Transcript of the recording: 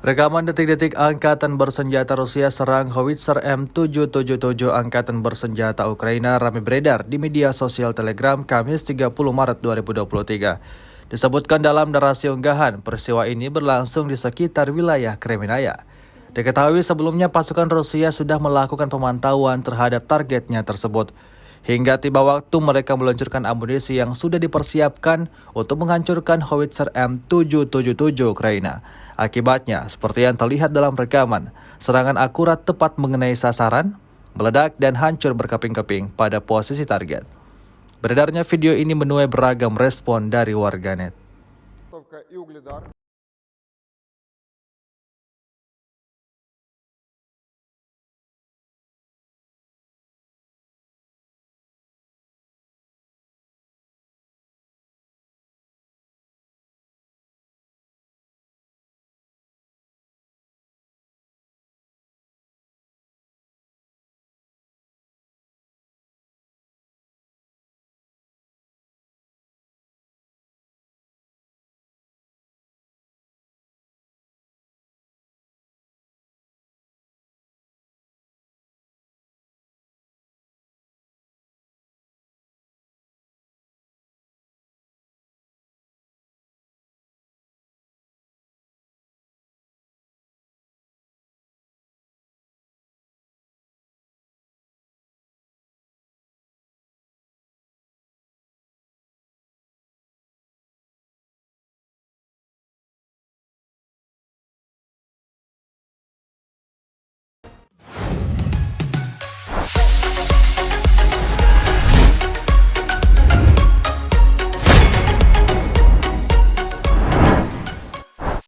Rekaman detik-detik Angkatan Bersenjata Rusia serang Howitzer M777 Angkatan Bersenjata Ukraina ramai beredar di media sosial Telegram Kamis 30 Maret 2023. Disebutkan dalam narasi unggahan, peristiwa ini berlangsung di sekitar wilayah Kremennaya. Diketahui sebelumnya pasukan Rusia sudah melakukan pemantauan terhadap targetnya tersebut. Hingga tiba waktu mereka meluncurkan amunisi yang sudah dipersiapkan untuk menghancurkan Howitzer M777 Ukraina. Akibatnya, seperti yang terlihat dalam rekaman, serangan akurat tepat mengenai sasaran, meledak dan hancur berkeping-keping pada posisi target. Beredarnya video ini menuai beragam respon dari warganet.